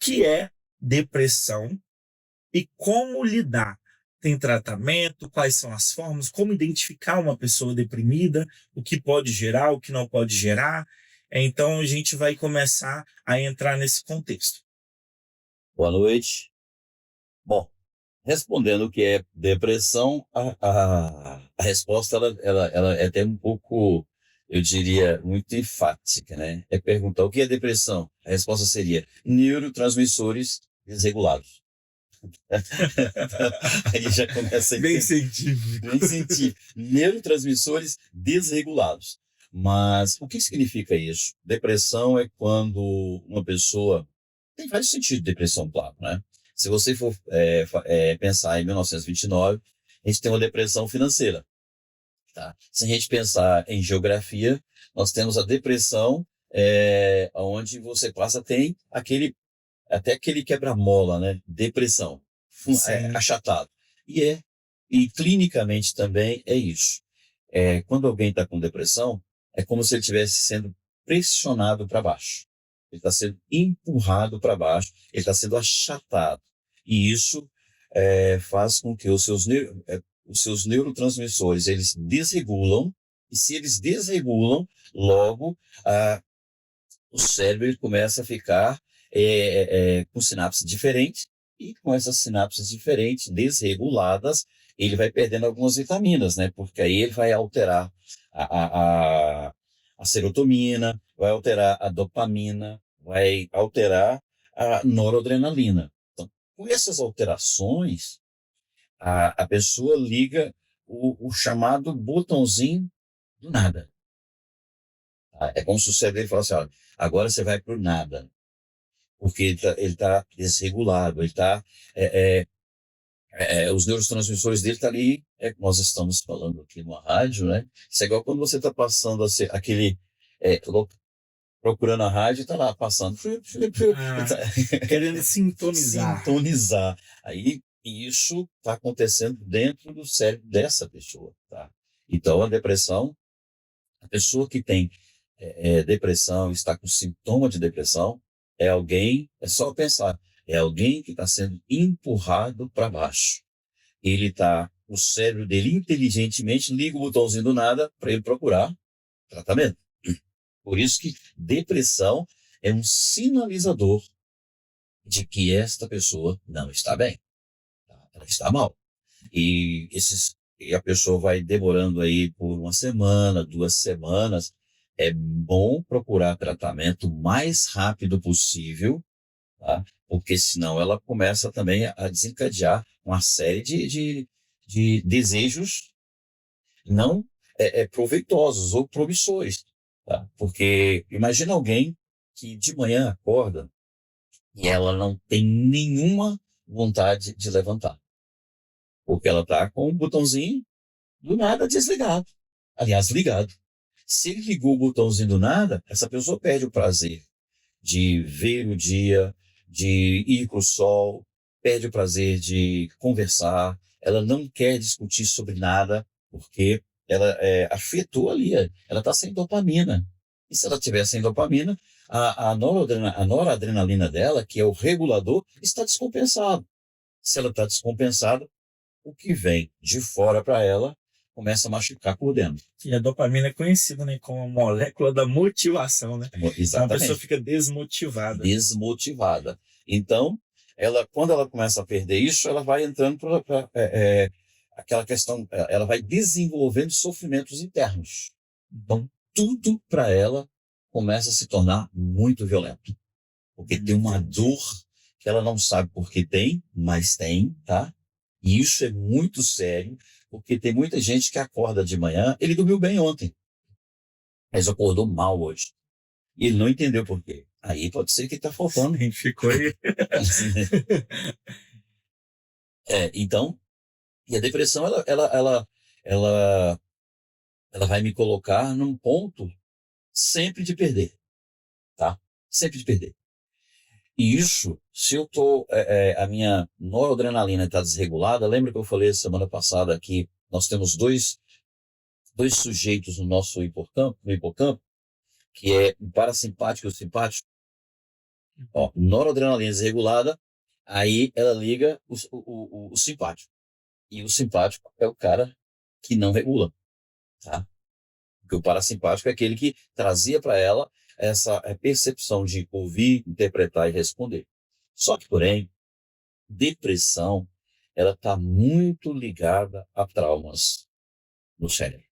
que é depressão e como lidar. Tem tratamento? Quais são as formas? Como identificar uma pessoa deprimida? O que pode gerar, o que não pode gerar? Então, a gente vai começar a entrar nesse contexto. Boa noite. Bom, respondendo o que é depressão, a resposta ela é até um pouco, eu diria, muito enfática, né? É perguntar o que é depressão? A resposta seria neurotransmissores desregulados. Aí já começa a Bem entender. científico. Bem científico. Neurotransmissores desregulados. Mas o que significa isso? Depressão é quando uma pessoa... Tem vários sentidos de depressão, claro, né? Se você for pensar em 1929, a gente tem uma depressão financeira, tá? Se a gente pensar em geografia, nós temos a depressão onde você passa, tem até aquele quebra-mola, né? Depressão, Sim. achatado. E clinicamente também é isso. Quando alguém está com depressão, é como se ele estivesse sendo pressionado para baixo. Ele está sendo empurrado para baixo, ele está sendo achatado. E isso faz com que os seus neurotransmissores eles desregulam, e se eles desregulam, logo o cérebro ele começa a ficar com sinapses diferentes, e com essas sinapses diferentes, desreguladas, ele vai perdendo algumas vitaminas, né? Porque aí ele vai alterar a serotonina, vai alterar a dopamina, vai alterar a noradrenalina. Então, com essas alterações, a pessoa liga o chamado botãozinho do nada. Tá? É como se o cérebro dele falasse, olha, agora você vai para o nada. Porque ele tá desregulado, ele está... os neurotransmissores dele estão ali, nós estamos falando aqui numa rádio, né? Isso é igual quando você está passando aquele... procurando a rádio e está lá passando. Querendo sintonizar. Sintonizar. Aí isso está acontecendo dentro do cérebro dessa pessoa, tá? Então a depressão, a pessoa que tem depressão, está com sintoma de depressão, é só pensar, é alguém que está sendo empurrado para baixo. O cérebro dele inteligentemente liga o botãozinho do nada para ele procurar tratamento. Por isso que depressão é um sinalizador de que esta pessoa não está bem, tá? Ela está mal. E a pessoa vai demorando aí por uma semana, 2 semanas. É bom procurar tratamento o mais rápido possível, tá? Porque senão ela começa também a desencadear uma série de desejos não proveitosos ou promissores, tá? Porque imagina alguém que de manhã acorda e ela não tem nenhuma vontade de levantar, porque ela está com o botãozinho do nada desligado. Aliás, ligado. Se ele ligou o botãozinho do nada, essa pessoa perde o prazer de ver o dia, de ir para o sol, perde o prazer de conversar, ela não quer discutir sobre nada, porque ela afetou ali, ela está sem dopamina. E se ela estiver sem dopamina, a noradrenalina dela, que é o regulador, está descompensado. Se ela está descompensada, o que vem de fora para ela começa a machucar por dentro. E a dopamina é conhecida, né, como a molécula da motivação, né? Exatamente. Então a pessoa fica desmotivada. Desmotivada. Então, quando ela começa a perder isso, ela vai entrando para aquela questão, ela vai desenvolvendo sofrimentos internos. Então, tudo para ela começa a se tornar muito violento. Porque tem uma dor que ela não sabe por que tem, mas tem, tá? E isso é muito sério, porque tem muita gente que acorda de manhã, ele dormiu bem ontem, mas acordou mal hoje. E ele não entendeu por quê. Aí pode ser que está faltando. Sim, ficou aí. Então, e a depressão, ela vai me colocar num ponto sempre de perder, tá? Sempre de perder. E isso, se eu a minha noradrenalina está desregulada, lembra que eu falei semana passada que nós temos dois sujeitos no nosso hipocampo, que é o parasimpático e o simpático? Ó, noradrenalina desregulada, aí ela liga o simpático. E o simpático é o cara que não regula, tá? Porque o parasimpático é aquele que trazia para ela essa percepção de ouvir, interpretar e responder. Só que, porém, depressão, ela está muito ligada a traumas no cérebro.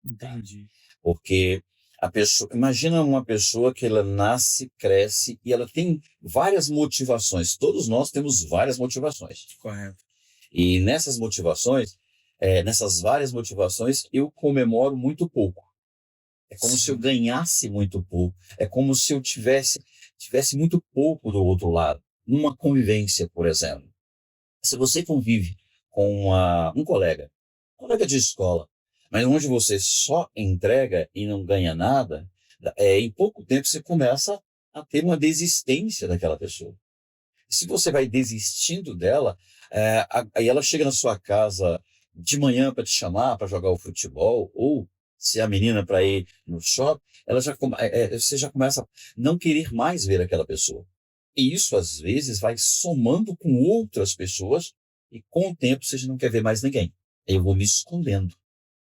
Entendi. Porque a pessoa, imagina uma pessoa que ela nasce, cresce e ela tem várias motivações. Todos nós temos várias motivações. Correto. E nessas motivações, nessas várias motivações, eu comemoro muito pouco. É como se eu ganhasse muito pouco. É como se eu tivesse muito pouco do outro lado. Numa convivência, por exemplo. Se você convive com um colega de escola, mas onde você só entrega e não ganha nada, em pouco tempo você começa a ter uma desistência daquela pessoa. E se você vai desistindo dela, aí ela chega na sua casa de manhã para te chamar para jogar o futebol, ou se é a menina para ir no shopping, você já começa a não querer mais ver aquela pessoa. E isso, às vezes, vai somando com outras pessoas e, com o tempo, você já não quer ver mais ninguém. Eu vou me escondendo.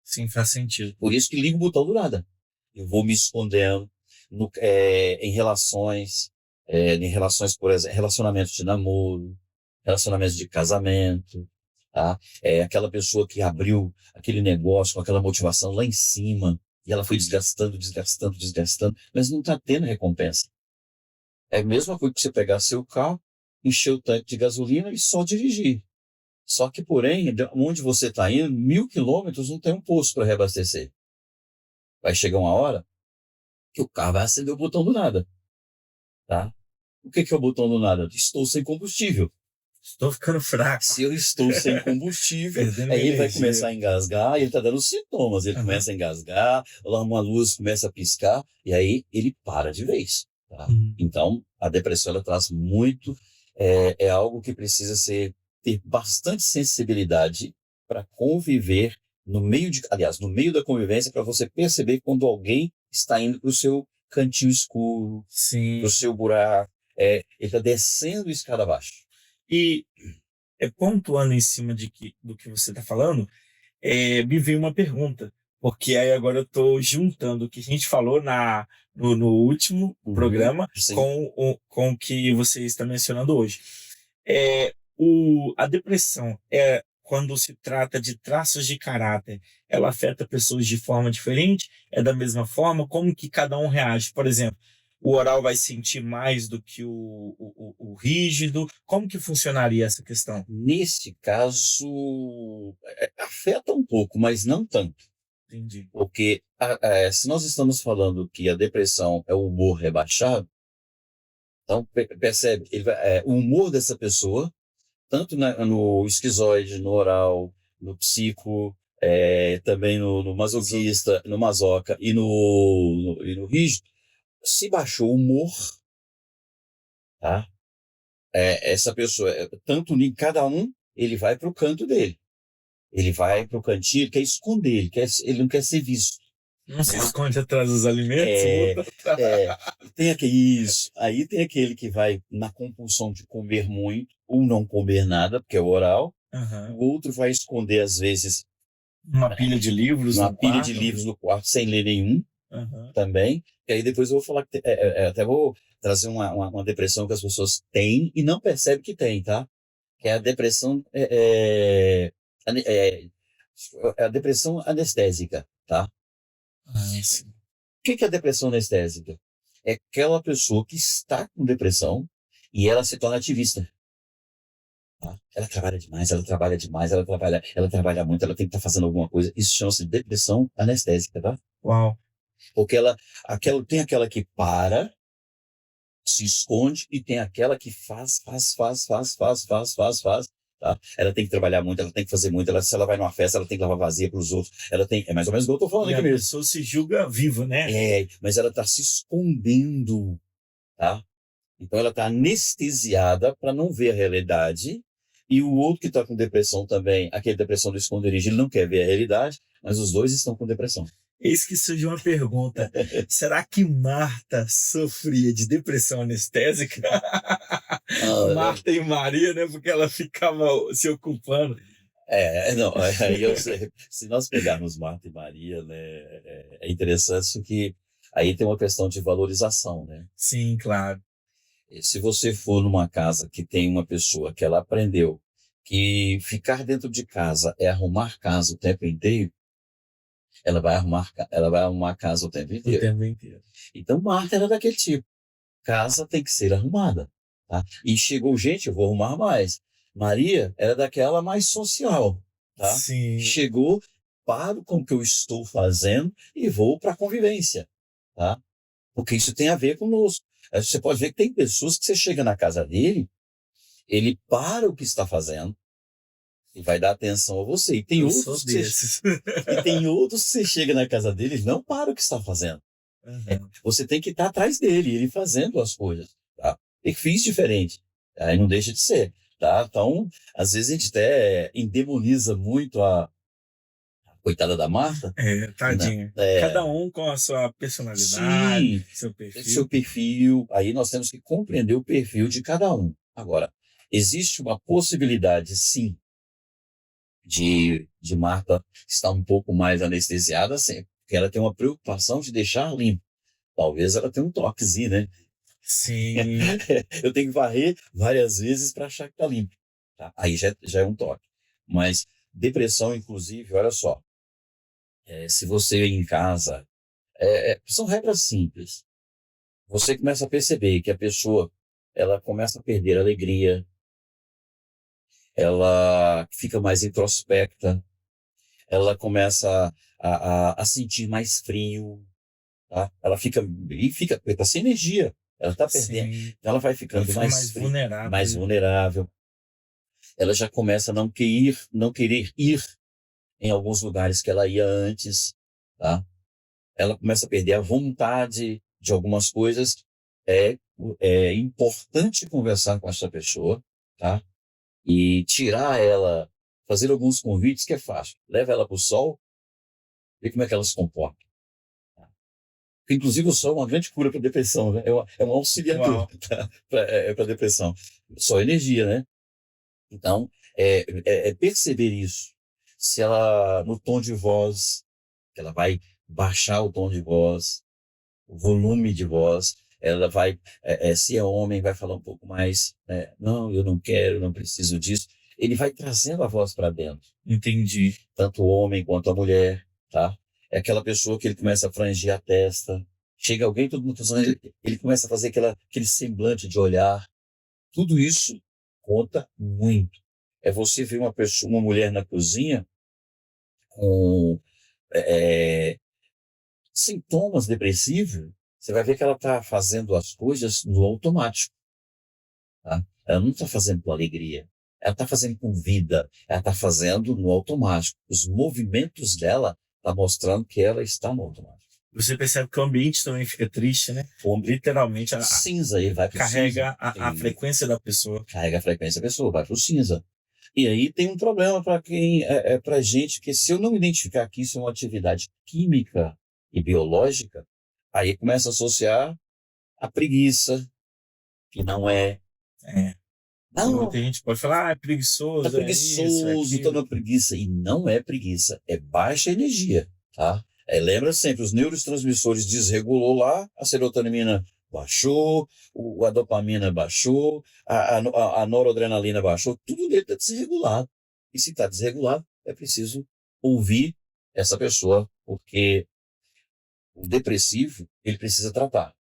Sim, faz sentido. Por isso que ligo o botão do nada. Eu vou me escondendo em relações, por exemplo, relacionamentos de namoro, relacionamentos de casamento, tá? Aquela pessoa que abriu aquele negócio com aquela motivação lá em cima e ela foi desgastando, mas não está tendo recompensa. É a mesma coisa que você pegar seu carro, encher o tanque de gasolina e só dirigir. Só que, porém, onde você está indo, 1.000 quilômetros, não tem um posto para reabastecer. Vai chegar uma hora que o carro vai acender o botão do nada. Tá? O que é o botão do nada? Estou sem combustível. Estou ficando fraco. Se eu estou sem combustível, aí ele vai começar a engasgar, ele está dando sintomas. Ele começa a engasgar, lá uma luz começa a piscar, e aí ele para de vez. Tá? Então, a depressão ela traz muito, é algo que precisa ter bastante sensibilidade para conviver no meio da convivência, para você perceber quando alguém está indo para o seu cantinho escuro, para o seu buraco, ele está descendo escada abaixo. E pontuando em cima do que você está falando, me veio uma pergunta, porque aí agora eu estou juntando o que a gente falou no último programa com o que você está mencionando hoje. A depressão, quando se trata de traços de caráter, ela afeta pessoas de forma diferente? É da mesma forma? Como que cada um reage? Por exemplo, o oral vai sentir mais do que o rígido? Como que funcionaria essa questão? Nesse caso, afeta um pouco, mas não tanto. Entendi. Porque se nós estamos falando que a depressão é o humor rebaixado, então percebe, o humor dessa pessoa, tanto no esquizoide, no oral, no psico, também no masoquista, no masoca e no rígido, se baixou o humor, tá? Essa pessoa, tanto em cada um, ele vai para o canto dele. Ele vai para o cantinho, ele quer esconder, ele não quer ser visto. Não se esconde atrás dos alimentos? Aí tem aquele que vai na compulsão de comer muito ou não comer nada, porque é oral. O outro vai esconder, às vezes, uma pilha de livros no quarto, sem ler nenhum, também. E aí depois eu vou falar, até vou trazer uma depressão que as pessoas têm e não percebem que tem, tá? Que é a depressão, a depressão anestésica, tá? Sim. O que é a depressão anestésica? É aquela pessoa que está com depressão e ela se torna ativista. Tá? Ela trabalha demais, ela trabalha muito, ela tem que estar fazendo alguma coisa. Isso chama-se depressão anestésica, tá? Uau! Porque tem aquela que para, se esconde, e tem aquela que faz. Tá? Ela tem que trabalhar muito, ela tem que fazer muito. Se ela vai numa festa, ela tem que lavar vazia para os outros. É mais ou menos o que eu estou falando aqui mesmo. A pessoa se julga viva, né? Mas ela está se escondendo, tá? Então ela está anestesiada para não ver a realidade. E o outro que está com depressão também, aquele depressão do esconderijo, ele não quer ver a realidade, mas os dois estão com depressão. Eis que surge uma pergunta. Será que Marta sofria de depressão anestésica? Marta e Maria, né? Porque ela ficava se ocupando. Não, aí se nós pegarmos Marta e Maria, né, é interessante que aí tem uma questão de valorização, né? Sim, claro. E se você for numa casa que tem uma pessoa que ela aprendeu que ficar dentro de casa é arrumar casa o tempo inteiro, ela vai arrumar casa o tempo O inteiro. tempo inteiro. Então, Marta era daquele tipo. Casa tem que ser arrumada, tá? E chegou gente, eu vou arrumar mais. Maria era daquela mais social, tá? Sim. Chegou, paro com o que eu estou fazendo e vou para a convivência, tá? Porque isso tem a ver conosco. Você pode ver que tem pessoas que você chega na casa dele, ele para o que está fazendo e vai dar atenção a você. E tem Eu outros sou que você, desses. e tem outros que você chega na casa dele e não para o que está fazendo. Uhum. Você tem que estar atrás dele, ele fazendo as coisas, tá? Perfis diferentes, aí não deixa de ser, tá? Então, às vezes a gente até endemoniza muito a coitada da Marta, né? Tadinha. Cada um com a sua personalidade, Sim, seu perfil. seu perfil, aí nós temos que compreender o perfil de cada um. Agora, existe uma possibilidade, sim, de Marta estar um pouco mais anestesiada, sim, porque ela tem uma preocupação de deixar limpo. Talvez ela tenha um toquezinho, né? Sim. Eu tenho que varrer várias vezes para achar que está limpo. Tá? Aí já é um toque. Mas depressão, inclusive, olha só. Se você em casa... são regras simples. Você começa a perceber que a pessoa ela começa a perder a alegria, ela fica mais introspecta, ela começa a sentir mais frio, tá? Ela fica sem energia, ela está perdendo, Sim. ela vai ficando Ela fica mais fria, vulnerável. mais vulnerável. Ela já começa a não querer ir em alguns lugares que ela ia antes, tá? Ela começa a perder a vontade de algumas coisas. É importante conversar com essa pessoa, tá? E tirar ela, fazer alguns convites que é fácil. Leva ela para o sol, vê como é que ela se comporta. Inclusive, o sol é uma grande cura para depressão, né? É um auxiliador, tá? Para depressão. Só energia, né? Então, perceber isso. Se ela, no tom de voz, ela vai baixar o tom de voz, o volume de voz, ela vai, se é homem, vai falar um pouco mais, né? Não, eu não quero, não preciso disso. Ele vai trazendo a voz para dentro. Entendi. Tanto o homem quanto a mulher, tá? É aquela pessoa que ele começa a frangir a testa. Chega alguém, todo mundo tá ele começa a fazer aquele semblante de olhar. Tudo isso conta muito. É você ver uma mulher na cozinha com sintomas depressivos, você vai ver que ela está fazendo as coisas no automático. Tá? Ela não está fazendo com alegria. Ela está fazendo com vida. Ela está fazendo no automático. Os movimentos dela estão mostrando que ela está no automático. Você percebe que o ambiente também fica triste, né? Literalmente, Cinza, ele vai para o carrega cinza. a frequência da pessoa. Carrega a frequência da pessoa, vai para o cinza. E aí tem um problema para quem para gente, que se eu não identificar que isso é uma atividade química e biológica, aí começa a associar a preguiça, que não é. Não, Muita gente pode falar, é preguiçoso, tá preguiçoso, tá na preguiça. E não é preguiça, é baixa energia, tá? Lembra sempre, os neurotransmissores desregulou lá, a serotonina baixou, a dopamina baixou, a noradrenalina baixou, tudo dele está desregulado. E se está desregulado, é preciso ouvir essa pessoa, porque o depressivo, ele precisa tratar.